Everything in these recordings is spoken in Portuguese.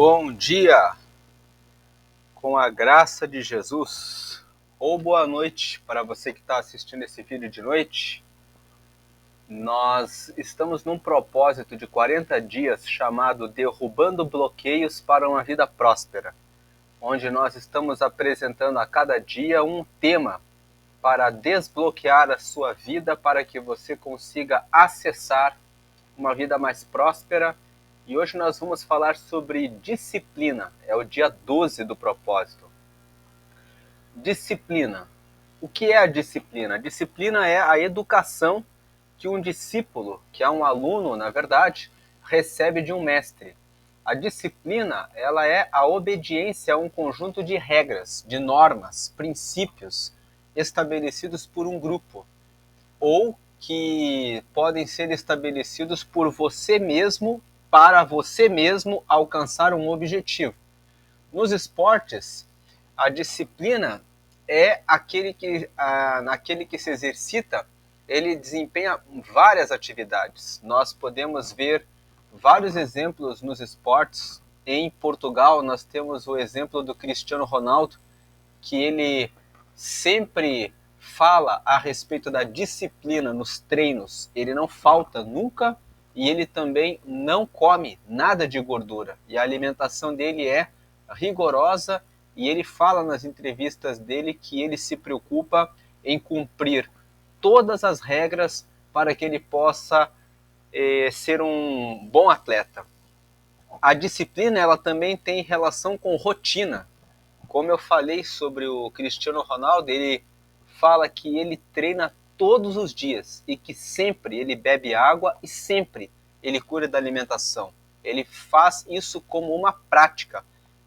Bom dia, com a graça de Jesus, ou boa noite para você que está assistindo esse vídeo de noite. Nós estamos num propósito de 40 dias chamado Derrubando Bloqueios para uma Vida Próspera, onde nós estamos apresentando a cada dia um tema para desbloquear a sua vida para que você consiga acessar uma vida mais próspera. E hoje nós vamos falar sobre disciplina. É o dia 12 do propósito. Disciplina. O que é a disciplina? A disciplina é a educação que um discípulo, que é um aluno, na verdade, recebe de um mestre. A disciplina, ela é a obediência a um conjunto de regras, de normas, princípios estabelecidos por um grupo, ou que podem ser estabelecidos por você mesmo para você mesmo alcançar um objetivo. Nos esportes, a disciplina é aquele que se exercita, ele desempenha várias atividades. Nós podemos ver vários exemplos nos esportes. Em Portugal, nós temos o exemplo do Cristiano Ronaldo, que ele sempre fala a respeito da disciplina nos treinos. Ele não falta nunca e ele também não come nada de gordura. E a alimentação dele é rigorosa e ele fala nas entrevistas dele que ele se preocupa em cumprir todas as regras para que ele possa ser um bom atleta. A disciplina, ela também tem relação com rotina. Como eu falei sobre o Cristiano Ronaldo, ele fala que ele treina todos os dias e que sempre ele bebe água e sempre ele cuida da alimentação. Ele faz isso como uma prática.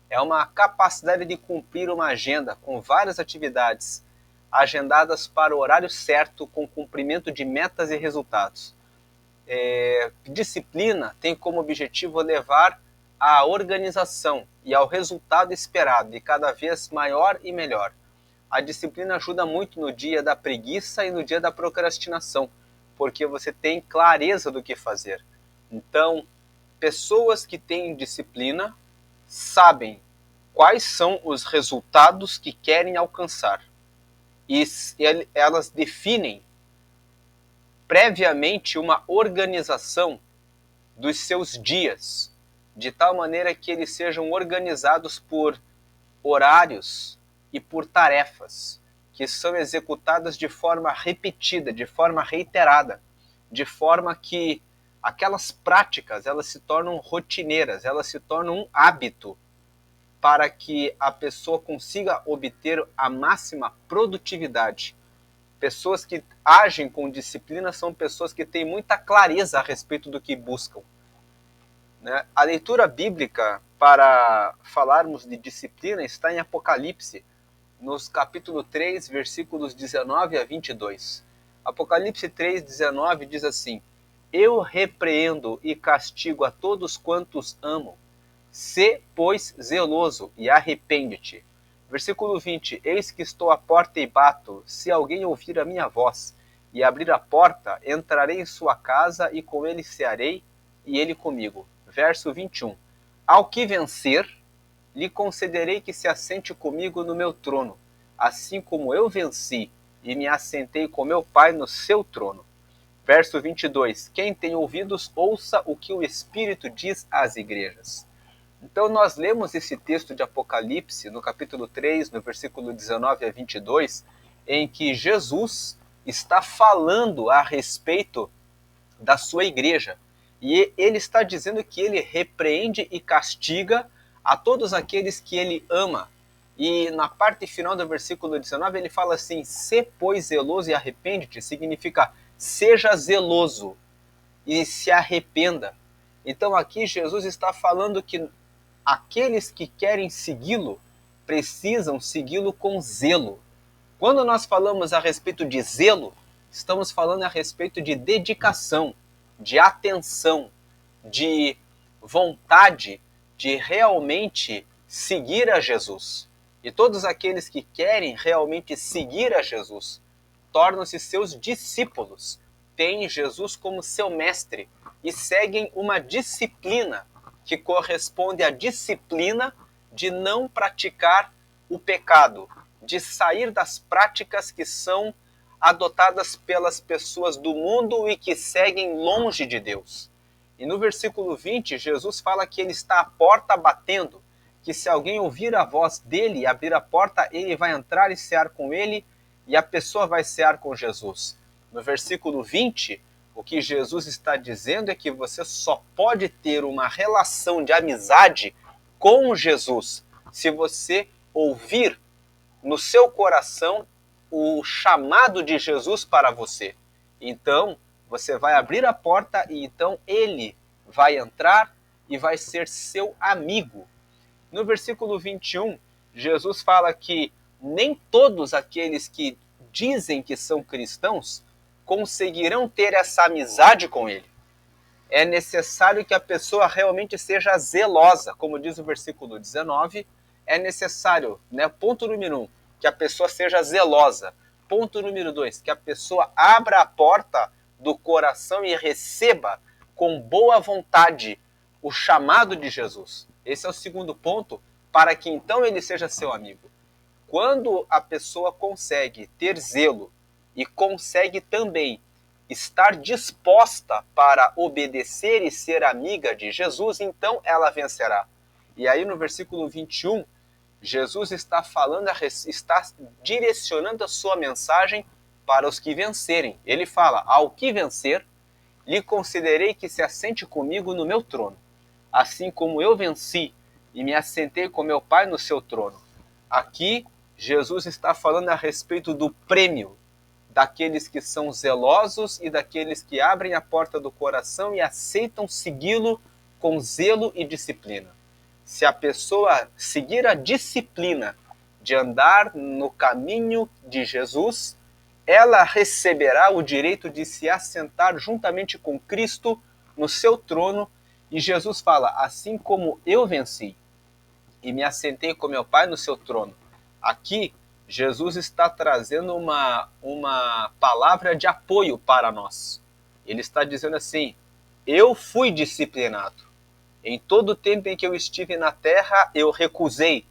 É uma capacidade de cumprir uma agenda com várias atividades agendadas para o horário certo, com cumprimento de metas e resultados. Disciplina tem como objetivo levar à organização e ao resultado esperado, e cada vez maior e melhor. A disciplina ajuda muito no dia da preguiça e no dia da procrastinação, porque você tem clareza do que fazer. Então, pessoas que têm disciplina sabem quais são os resultados que querem alcançar. E elas definem previamente uma organização dos seus dias, de tal maneira que eles sejam organizados por horários e por tarefas que são executadas de forma repetida, de forma reiterada, de forma que aquelas práticas elas se tornam rotineiras, elas se tornam um hábito para que a pessoa consiga obter a máxima produtividade. Pessoas que agem com disciplina são pessoas que têm muita clareza a respeito do que buscam. Né? A leitura bíblica para falarmos de disciplina está em Apocalipse, nos capítulo 3, versículos 19 a 22. Apocalipse 3, 19 diz assim: Eu repreendo e castigo a todos quantos amo. Sê, pois, zeloso e arrepende-te. Versículo 20: Eis que estou à porta e bato. Se alguém ouvir a minha voz e abrir a porta, entrarei em sua casa e com ele cearei e ele comigo. Verso 21: Ao que vencer, lhe concederei que se assente comigo no meu trono, assim como eu venci e me assentei com meu Pai no seu trono. Verso 22: Quem tem ouvidos, ouça o que o Espírito diz às igrejas. Então nós lemos esse texto de Apocalipse, no capítulo 3, no versículo 19 a 22, em que Jesus está falando a respeito da sua igreja. E ele está dizendo que ele repreende e castiga a todos aqueles que ele ama. E na parte final do versículo 19 ele fala assim: "Sê, pois, zeloso e arrepende-te", significa seja zeloso e se arrependa. Então aqui Jesus está falando que aqueles que querem segui-lo precisam segui-lo com zelo. Quando nós falamos a respeito de zelo, estamos falando a respeito de dedicação, de atenção, de vontade de realmente seguir a Jesus. E todos aqueles que querem realmente seguir a Jesus tornam-se seus discípulos, têm Jesus como seu mestre e seguem uma disciplina que corresponde à disciplina de não praticar o pecado, de sair das práticas que são adotadas pelas pessoas do mundo e que seguem longe de Deus. E no versículo 20, Jesus fala que ele está à porta batendo, que se alguém ouvir a voz dele e abrir a porta, ele vai entrar e cear com ele, e a pessoa vai cear com Jesus. No versículo 20, o que Jesus está dizendo é que você só pode ter uma relação de amizade com Jesus se você ouvir no seu coração o chamado de Jesus para você. Então, você vai abrir a porta e então ele vai entrar e vai ser seu amigo. No versículo 21, Jesus fala que nem todos aqueles que dizem que são cristãos conseguirão ter essa amizade com ele. É necessário que a pessoa realmente seja zelosa, como diz o versículo 19, é necessário, ponto número 1, que a pessoa seja zelosa. Ponto número 2, que a pessoa abra a porta do coração e receba com boa vontade o chamado de Jesus. Esse é o segundo ponto, para que então ele seja seu amigo. Quando a pessoa consegue ter zelo e consegue também estar disposta para obedecer e ser amiga de Jesus, então ela vencerá. E aí no versículo 21, Jesus está falando, está direcionando a sua mensagem para os que vencerem. Ele fala: ao que vencer, lhe considerei que se assente comigo no meu trono, assim como eu venci e me assentei com meu Pai no seu trono. Aqui, Jesus está falando a respeito do prêmio daqueles que são zelosos e daqueles que abrem a porta do coração e aceitam segui-lo com zelo e disciplina. Se a pessoa seguir a disciplina de andar no caminho de Jesus, ela receberá o direito de se assentar juntamente com Cristo no seu trono. E Jesus fala: assim como eu venci e me assentei com meu Pai no seu trono. Aqui, Jesus está trazendo uma palavra de apoio para nós. Ele está dizendo assim: eu fui disciplinado. Em todo o tempo em que eu estive na terra, eu recusei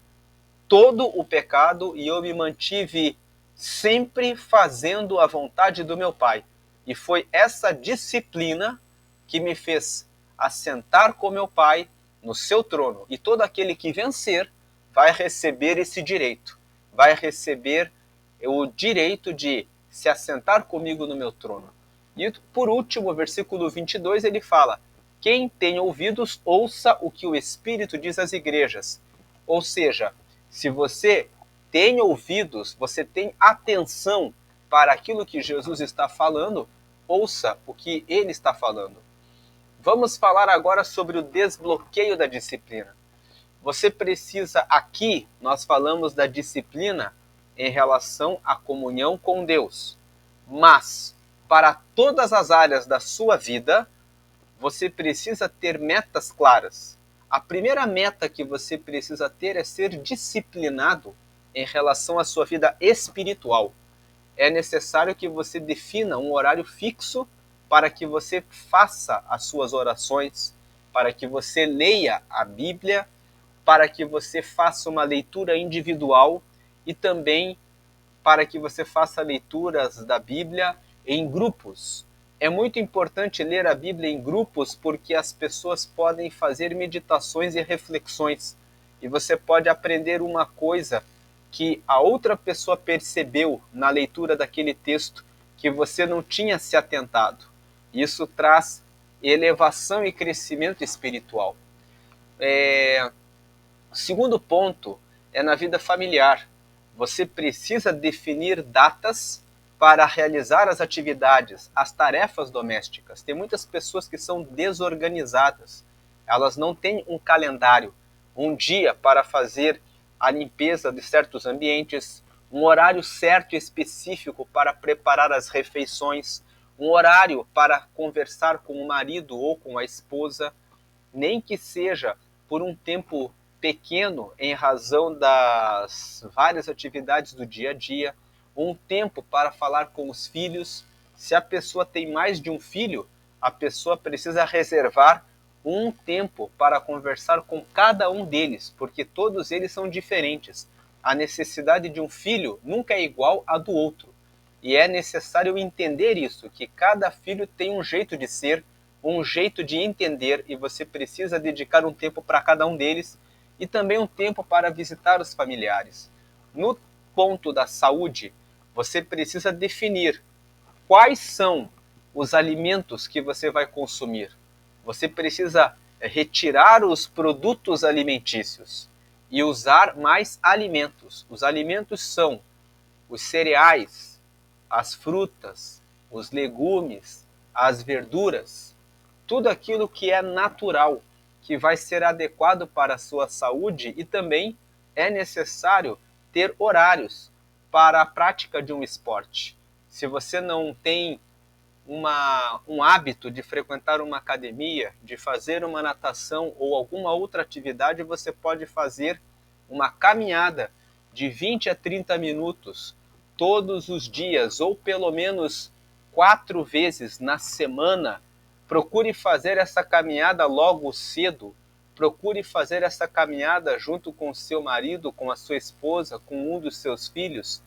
todo o pecado e eu me mantive sempre fazendo a vontade do meu Pai. E foi essa disciplina que me fez assentar com meu Pai no seu trono. E todo aquele que vencer vai receber esse direito. Vai receber o direito de se assentar comigo no meu trono. E por último, versículo 22, ele fala: quem tem ouvidos, ouça o que o Espírito diz às igrejas. Ou seja, se você tem ouvidos, você tem atenção para aquilo que Jesus está falando, ouça o que ele está falando. Vamos falar agora sobre o desbloqueio da disciplina. Você precisa, aqui nós falamos da disciplina em relação à comunhão com Deus. Mas, para todas as áreas da sua vida, você precisa ter metas claras. A primeira meta que você precisa ter é ser disciplinado em relação à sua vida espiritual. É necessário que você defina um horário fixo para que você faça as suas orações, para que você leia a Bíblia, para que você faça uma leitura individual e também para que você faça leituras da Bíblia em grupos. É muito importante ler a Bíblia em grupos porque as pessoas podem fazer meditações e reflexões e você pode aprender uma coisa que a outra pessoa percebeu na leitura daquele texto que você não tinha se atentado. Isso traz elevação e crescimento espiritual. O segundo ponto é na vida familiar. Você precisa definir datas para realizar as atividades, as tarefas domésticas. Tem muitas pessoas que são desorganizadas. Elas não têm um calendário, um dia para fazer a limpeza de certos ambientes, um horário certo e específico para preparar as refeições, um horário para conversar com o marido ou com a esposa, nem que seja por um tempo pequeno em razão das várias atividades do dia a dia, um tempo para falar com os filhos. Se a pessoa tem mais de um filho, a pessoa precisa reservar um tempo para conversar com cada um deles, porque todos eles são diferentes. A necessidade de um filho nunca é igual à do outro. E é necessário entender isso, que cada filho tem um jeito de ser, um jeito de entender, e você precisa dedicar um tempo para cada um deles e também um tempo para visitar os familiares. No ponto da saúde, você precisa definir quais são os alimentos que você vai consumir. Você precisa retirar os produtos alimentícios e usar mais alimentos. Os alimentos são os cereais, as frutas, os legumes, as verduras, tudo aquilo que é natural, que vai ser adequado para a sua saúde, e também é necessário ter horários para a prática de um esporte. Se você não tem um hábito de frequentar uma academia, de fazer uma natação ou alguma outra atividade, você pode fazer uma caminhada de 20 a 30 minutos todos os dias, ou pelo menos 4 vezes na semana. Procure fazer essa caminhada logo cedo. Procure fazer essa caminhada junto com o seu marido, com a sua esposa, com um dos seus filhos.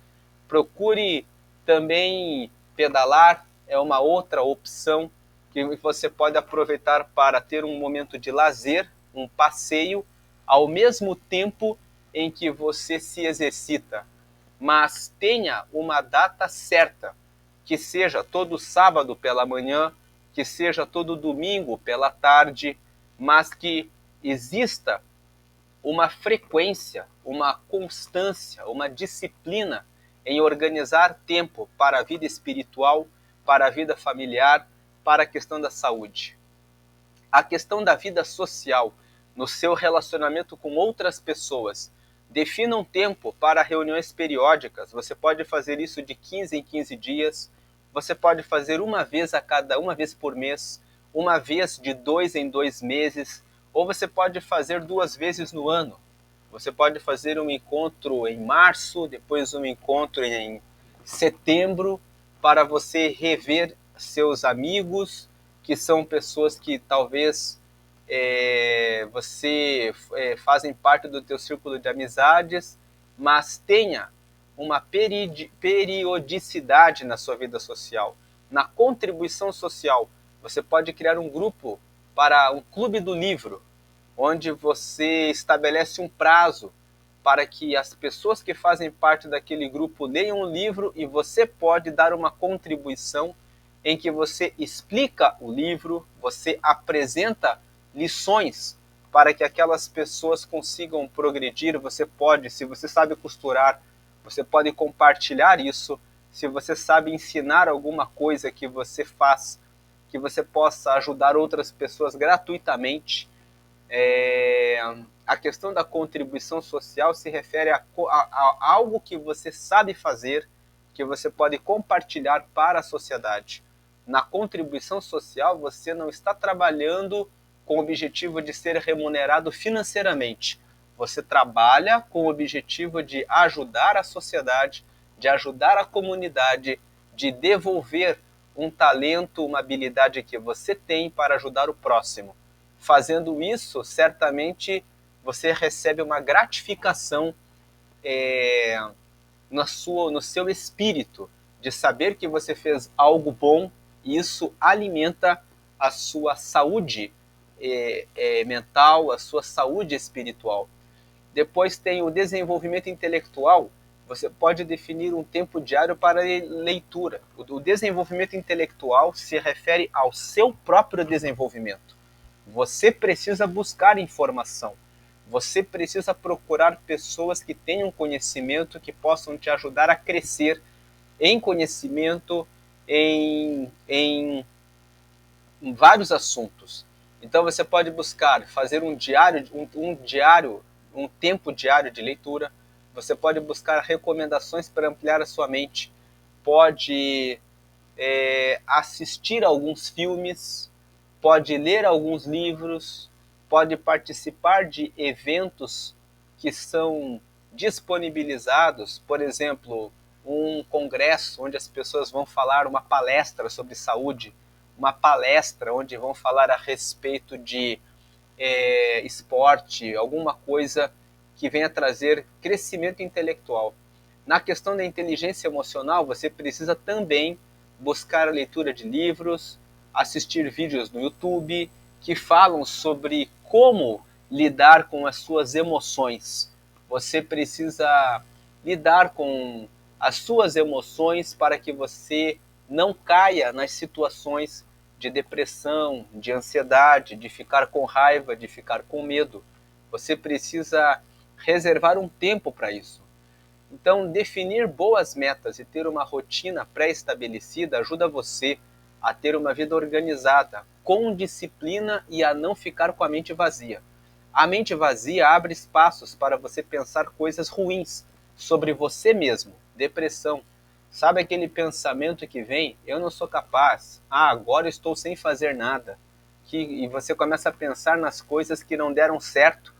Procure também pedalar, é uma outra opção que você pode aproveitar para ter um momento de lazer, um passeio, ao mesmo tempo em que você se exercita. Mas tenha uma data certa, que seja todo sábado pela manhã, que seja todo domingo pela tarde, mas que exista uma frequência, uma constância, uma disciplina em organizar tempo para a vida espiritual, para a vida familiar, para a questão da saúde. A questão da vida social, no seu relacionamento com outras pessoas. Defina um tempo para reuniões periódicas. Você pode fazer isso de 15 em 15 dias. Você pode fazer uma vez por mês, uma vez de 2 em 2 meses, ou você pode fazer 2 vezes no ano. Você pode fazer um encontro em março, depois um encontro em setembro, para você rever seus amigos, que são pessoas que talvez fazem parte do teu círculo de amizades, mas tenha uma periodicidade na sua vida social. Na contribuição social, você pode criar um grupo para um clube do livro, onde você estabelece um prazo para que as pessoas que fazem parte daquele grupo leiam um livro, e você pode dar uma contribuição em que você explica o livro, você apresenta lições para que aquelas pessoas consigam progredir. Você pode, se você sabe costurar, você pode compartilhar isso. Se você sabe ensinar alguma coisa que você faz, que você possa ajudar outras pessoas gratuitamente. A questão da contribuição social se refere a algo que você sabe fazer, que você pode compartilhar para a sociedade. Na contribuição social, você não está trabalhando com o objetivo de ser remunerado financeiramente. Você trabalha com o objetivo de ajudar a sociedade, de ajudar a comunidade, de devolver um talento, uma habilidade que você tem para ajudar o próximo. Fazendo isso, certamente você recebe uma gratificação no seu espírito, de saber que você fez algo bom, e isso alimenta a sua saúde mental, a sua saúde espiritual. Depois tem o desenvolvimento intelectual. Você pode definir um tempo diário para leitura. O desenvolvimento intelectual se refere ao seu próprio desenvolvimento. Você precisa buscar informação. Você precisa procurar pessoas que tenham conhecimento, que possam te ajudar a crescer em conhecimento, em vários assuntos. Então você pode buscar fazer um tempo diário de leitura. Você pode buscar recomendações para ampliar a sua mente. Pode assistir alguns filmes, pode ler alguns livros, pode participar de eventos que são disponibilizados, por exemplo, um congresso onde as pessoas vão falar uma palestra sobre saúde. uma palestra onde vão falar a respeito de esporte, alguma coisa que venha trazer crescimento intelectual. Na questão da inteligência emocional, você precisa também buscar a leitura de livros, assistir vídeos no YouTube que falam sobre como lidar com as suas emoções. Você precisa lidar com as suas emoções para que você não caia nas situações de depressão, de ansiedade, de ficar com raiva, de ficar com medo. Você precisa reservar um tempo para isso. Então, definir boas metas e ter uma rotina pré-estabelecida ajuda você a ter uma vida organizada, com disciplina e a não ficar com a mente vazia. A mente vazia abre espaços para você pensar coisas ruins sobre você mesmo, depressão. Sabe aquele pensamento que vem, eu não sou capaz, agora estou sem fazer nada. E você começa a pensar nas coisas que não deram certo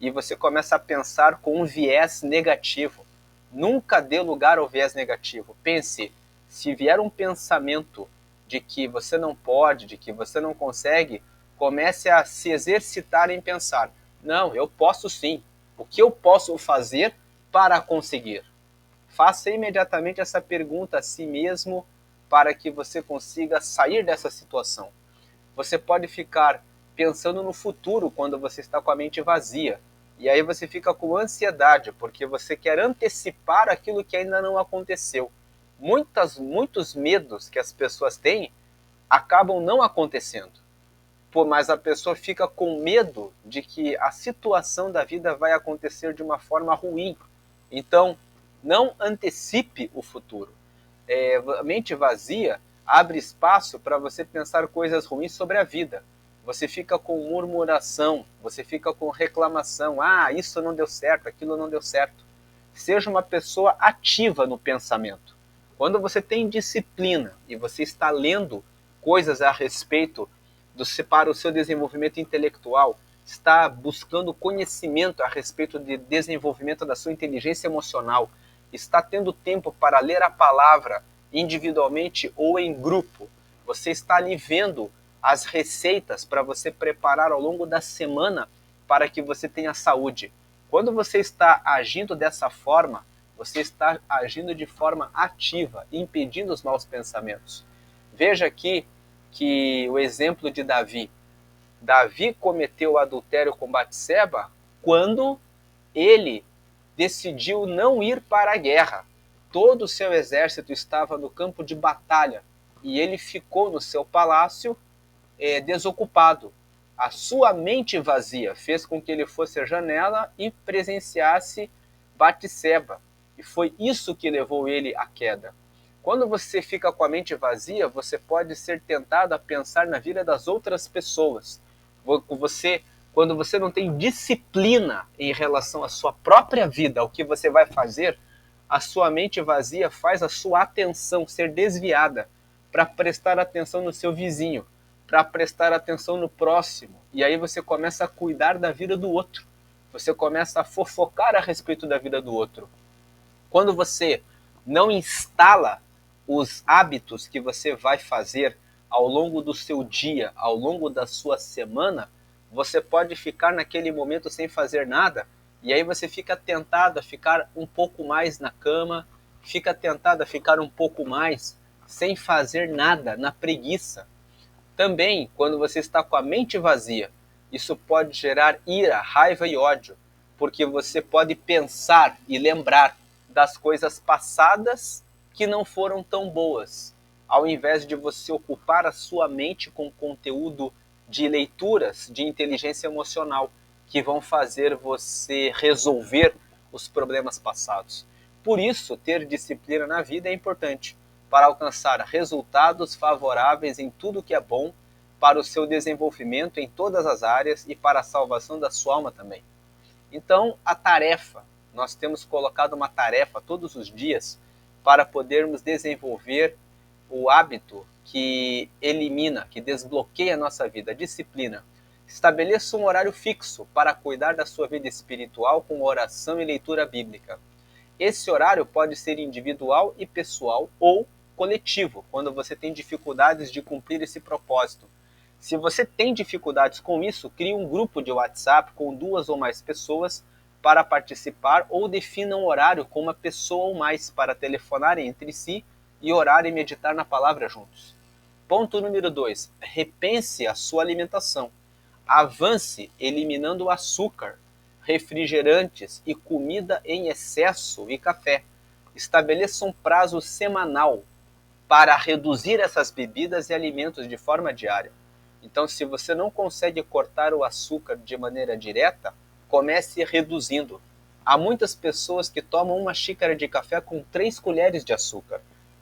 e você começa a pensar com um viés negativo. Nunca dê lugar ao viés negativo. Pense, se vier um pensamento de que você não pode, de que você não consegue, comece a se exercitar em pensar, não, eu posso sim. O que eu posso fazer para conseguir? Faça imediatamente essa pergunta a si mesmo para que você consiga sair dessa situação. Você pode ficar pensando no futuro quando você está com a mente vazia. E aí você fica com ansiedade, porque você quer antecipar aquilo que ainda não aconteceu. Muitos medos que as pessoas têm acabam não acontecendo. Mas a pessoa fica com medo de que a situação da vida vai acontecer de uma forma ruim. Então, não antecipe o futuro. A mente vazia abre espaço para você pensar coisas ruins sobre a vida. Você fica com murmuração, você fica com reclamação. Ah, isso não deu certo, aquilo não deu certo. Seja uma pessoa ativa no pensamento. Quando você tem disciplina e você está lendo coisas a respeito para o seu desenvolvimento intelectual, está buscando conhecimento a respeito de desenvolvimento da sua inteligência emocional, está tendo tempo para ler a palavra individualmente ou em grupo, você está ali vendo as receitas para você preparar ao longo da semana para que você tenha saúde. Quando você está agindo dessa forma, você está agindo de forma ativa, impedindo os maus pensamentos. Veja aqui que o exemplo de Davi. Davi cometeu adultério com Batseba quando ele decidiu não ir para a guerra. Todo o seu exército estava no campo de batalha e ele ficou no seu palácio desocupado. A sua mente vazia fez com que ele fosse à janela e presenciasse Batseba. E foi isso que levou ele à queda. Quando você fica com a mente vazia, você pode ser tentado a pensar na vida das outras pessoas. Quando você não tem disciplina em relação à sua própria vida, ao que você vai fazer, a sua mente vazia faz a sua atenção ser desviada para prestar atenção no seu vizinho, para prestar atenção no próximo. E aí você começa a cuidar da vida do outro. Você começa a fofocar a respeito da vida do outro. Quando você não instala os hábitos que você vai fazer ao longo do seu dia, ao longo da sua semana, você pode ficar naquele momento sem fazer nada e aí você fica tentado a ficar um pouco mais na cama, fica tentado a ficar um pouco mais sem fazer nada, na preguiça. Também, quando você está com a mente vazia, isso pode gerar ira, raiva e ódio, porque você pode pensar e lembrar das coisas passadas que não foram tão boas, ao invés de você ocupar a sua mente com conteúdo de leituras de inteligência emocional que vão fazer você resolver os problemas passados. Por isso, ter disciplina na vida é importante para alcançar resultados favoráveis em tudo que é bom para o seu desenvolvimento em todas as áreas e para a salvação da sua alma também. Então, a tarefa, nós temos colocado uma tarefa todos os dias para podermos desenvolver o hábito que elimina, que desbloqueia a nossa vida, a disciplina. Estabeleça um horário fixo para cuidar da sua vida espiritual com oração e leitura bíblica. Esse horário pode ser individual e pessoal ou coletivo, quando você tem dificuldades de cumprir esse propósito. Se você tem dificuldades com isso, crie um grupo de WhatsApp com 2 ou mais pessoas para participar, ou defina um horário com uma pessoa ou mais para telefonarem entre si e orar e meditar na palavra juntos. Ponto número 2. Repense a sua alimentação. Avance eliminando o açúcar, refrigerantes e comida em excesso e café. Estabeleça um prazo semanal para reduzir essas bebidas e alimentos de forma diária. Então, se você não consegue cortar o açúcar de maneira direta, comece reduzindo. Há muitas pessoas que tomam uma xícara de café com 3 colheres de açúcar.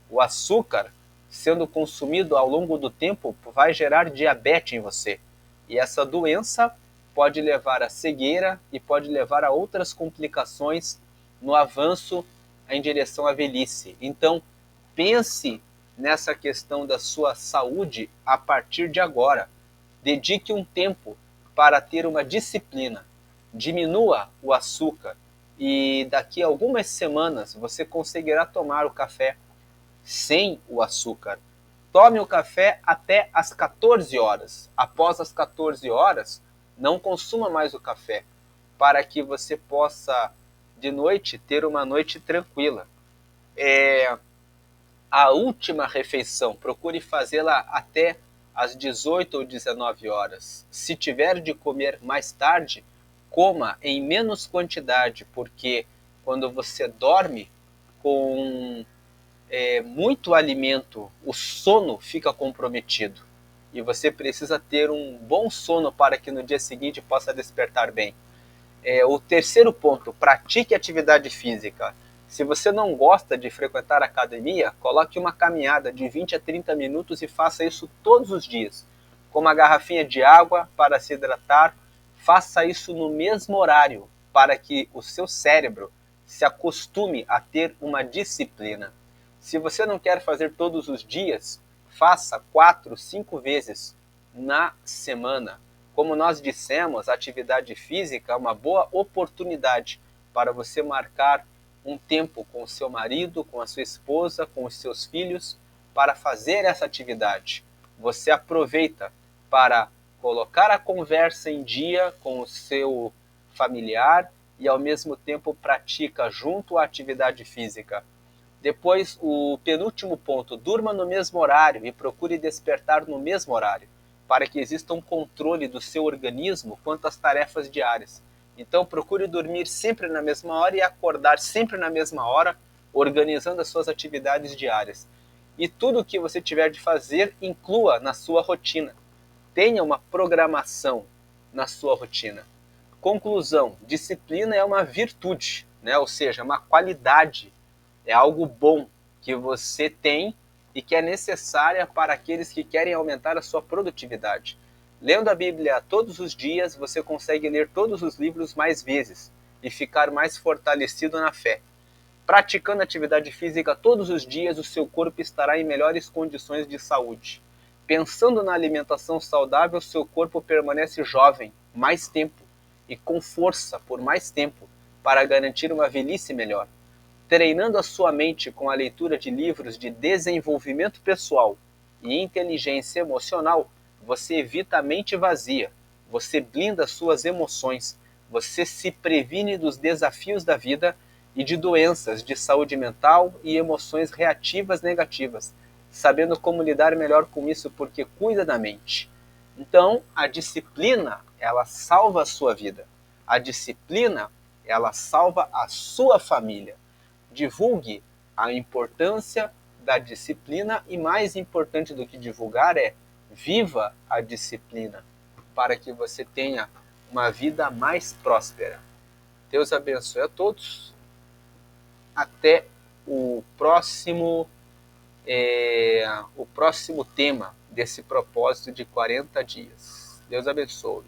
O açúcar, sendo consumido ao longo do tempo, vai gerar diabetes em você. E essa doença pode levar à cegueira e pode levar a outras complicações no avanço em direção à velhice. Então, pense nessa questão da sua saúde a partir de agora. Dedique um tempo para ter uma disciplina. Diminua o açúcar e daqui a algumas semanas você conseguirá tomar o café sem o açúcar. Tome o café até as 14 horas. Após as 14 horas, não consuma mais o café, para que você possa, de noite, ter uma noite tranquila. A última refeição, procure fazê-la até às 18 ou 19 horas. Se tiver de comer mais tarde, coma em menos quantidade, porque quando você dorme com muito alimento, o sono fica comprometido. E você precisa ter um bom sono para que no dia seguinte possa despertar bem. O terceiro ponto, pratique atividade física. Se você não gosta de frequentar a academia, coloque uma caminhada de 20 a 30 minutos e faça isso todos os dias. Com uma garrafinha de água para se hidratar, faça isso no mesmo horário, para que o seu cérebro se acostume a ter uma disciplina. Se você não quer fazer todos os dias, faça 4, 5 vezes na semana. Como nós dissemos, a atividade física é uma boa oportunidade para você marcar um tempo com o seu marido, com a sua esposa, com os seus filhos, para fazer essa atividade. Você aproveita para colocar a conversa em dia com o seu familiar e ao mesmo tempo pratica junto a atividade física. Depois, o penúltimo ponto, durma no mesmo horário e procure despertar no mesmo horário, para que exista um controle do seu organismo quanto às tarefas diárias. Então, procure dormir sempre na mesma hora e acordar sempre na mesma hora, organizando as suas atividades diárias. E tudo o que você tiver de fazer, inclua na sua rotina. Tenha uma programação na sua rotina. Conclusão, disciplina é uma virtude, né? Ou seja, uma qualidade, é algo bom que você tem e que é necessária para aqueles que querem aumentar a sua produtividade. Lendo a Bíblia todos os dias, você consegue ler todos os livros mais vezes e ficar mais fortalecido na fé. Praticando atividade física todos os dias, o seu corpo estará em melhores condições de saúde. Pensando na alimentação saudável, seu corpo permanece jovem mais tempo e com força por mais tempo para garantir uma velhice melhor. Treinando a sua mente com a leitura de livros de desenvolvimento pessoal e inteligência emocional, você evita a mente vazia, você blinda suas emoções, você se previne dos desafios da vida e de doenças de saúde mental e emoções reativas negativas, sabendo como lidar melhor com isso porque cuida da mente. Então, a disciplina, ela salva a sua vida. A disciplina, ela salva a sua família. Divulgue a importância da disciplina e, mais importante do que divulgar, viva a disciplina para que você tenha uma vida mais próspera. Deus abençoe a todos. Até o próximo tema desse propósito de 40 dias. Deus abençoe.